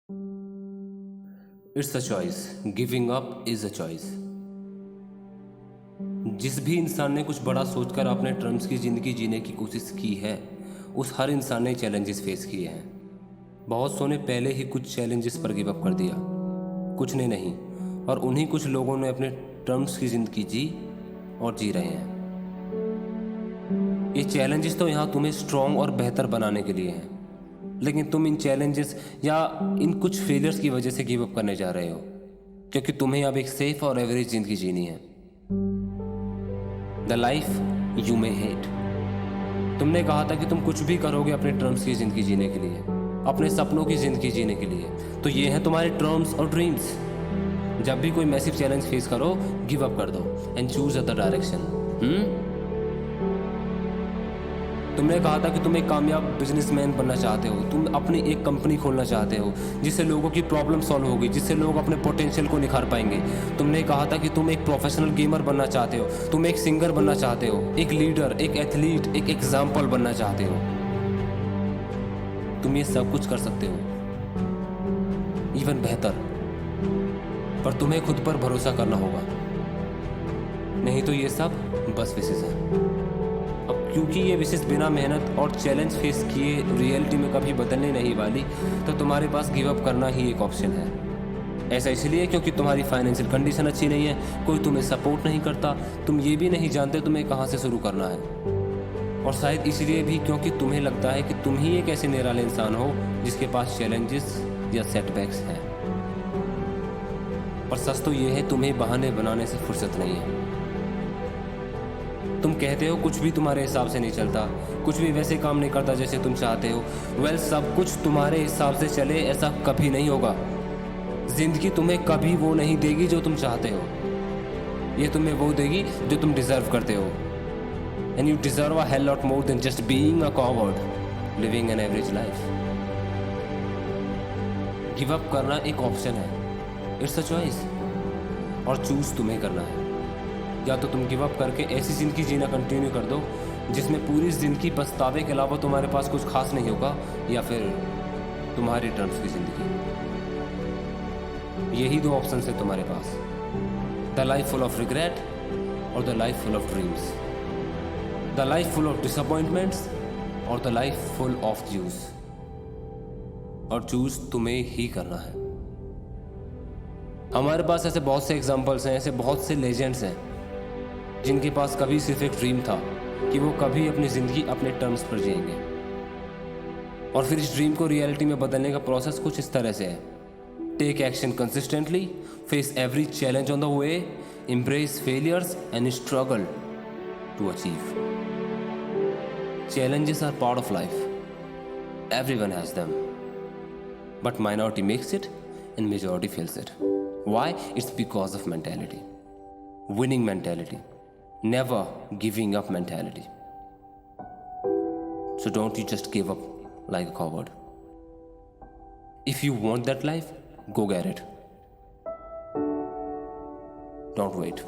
It's a choice, giving up is a choice. जिस भी इंसान ने कुछ बड़ा सोचकर अपने टर्म्स की ज़िंदगी जीने की कोशिश की है, उस हर इंसान ने चैलेंजेस फेस किए हैं। बहुत सौ ने पहले ही कुछ चैलेंजेस पर गिव अप कर दिया, कुछ ने नहीं, और उन्हीं कुछ लोगों ने अपने टर्म्स की ज़िंदगी जी और जी रहे हैं। ये चैलेंजेस तो यहाँ तुम्हें स्ट्रॉन्ग और बेहतर बनाने के लिए हैं, लेकिन तुम इन चैलेंजेस या इन कुछ फेलियर्स की वजह से गिव अप करने जा रहे हो, क्योंकि तुम्हें अब एक सेफ और एवरेज जिंदगी जीनी है। The life you may hate. तुमने कहा था कि तुम कुछ भी करोगे अपने टर्म्स की जिंदगी जीने के लिए, अपने सपनों की जिंदगी जीने के लिए। तो ये हैं तुम्हारे टर्म्स और ड्रीम्स। जब भी कोई मैसिव चैलेंज फेस करो, गिव अप कर दो एंड चूज अदर डायरेक्शन। तुमने कहा था कि तुम एक कामयाब बिजनेसमैन बनना चाहते हो, तुम अपनी एक कंपनी खोलना चाहते हो जिससे लोगों की प्रॉब्लम सॉल्व होगी, जिससे लोग अपने पोटेंशियल को निखार पाएंगे। तुमने कहा था कि तुम एक प्रोफेशनल गेमर बनना चाहते हो, तुम एक सिंगर बनना चाहते हो, एक लीडर, एक एथलीट, एक एग्जाम्पल बनना चाहते हो। तुम ये सब कुछ कर सकते हो, इवन बेहतर, पर तुम्हें खुद पर भरोसा करना होगा, नहीं तो ये सब बस विशेष है। क्योंकि ये विशेष बिना मेहनत और चैलेंज फेस किए रियलिटी में कभी बदलने नहीं वाली, तो तुम्हारे पास गिव अप करना ही एक ऑप्शन है। ऐसा इसलिए क्योंकि तुम्हारी फाइनेंशियल कंडीशन अच्छी नहीं है, कोई तुम्हें सपोर्ट नहीं करता, तुम ये भी नहीं जानते तुम्हें कहाँ से शुरू करना है, और शायद इसलिए भी क्योंकि तुम्हें लगता है कि तुम ही एक ऐसे निराले इंसान हो जिसके पास चैलेंजेस या सेटबैक्स हैं। पर सच तो ये है, तुम्हें बहाने बनाने से फुर्सत नहीं है। तुम कहते हो कुछ भी तुम्हारे हिसाब से नहीं चलता, कुछ भी वैसे काम नहीं करता जैसे तुम चाहते हो। वेल, सब कुछ तुम्हारे हिसाब से चले ऐसा कभी नहीं होगा। जिंदगी तुम्हें कभी वो नहीं देगी जो तुम चाहते हो, ये तुम्हें वो देगी जो तुम डिजर्व करते हो। And you deserve a hell lot more than just being a coward living an average life. Give up करना एक ऑप्शन है, इट्स अ चॉइस, और चूज तुम्हें करना है। या तो तुम गिव अप करके ऐसी जिंदगी जीना कंटिन्यू कर दो जिसमें पूरी जिंदगी पछतावे के अलावा तुम्हारे पास कुछ खास नहीं होगा, या फिर तुम्हारी टर्म्स की जिंदगी। यही दो ऑप्शन है तुम्हारे पास, the life full of regret और the life full of dreams, the life full of disappointments और the life full of dues. और चूज तुम्हें ही करना है। हमारे पास ऐसे बहुत से एग्जाम्पल्स हैं, ऐसे बहुत से लेजेंड्स हैं जिनके पास कभी सिर्फ एक ड्रीम था कि वो कभी अपनी ज़िंदगी अपने टर्म्स पर जिएंगे, और फिर इस ड्रीम को रियलिटी में बदलने का प्रोसेस कुछ इस तरह से है। Take action consistently, face every challenge on the way, embrace failures and struggle to achieve. Challenges are part of life. Everyone has them. But minority makes it and majority feels it. Why? It's because of mentality. Winning mentality. Never giving up mentality. So don't you just give up like a coward. If you want that life, go get it. Don't wait.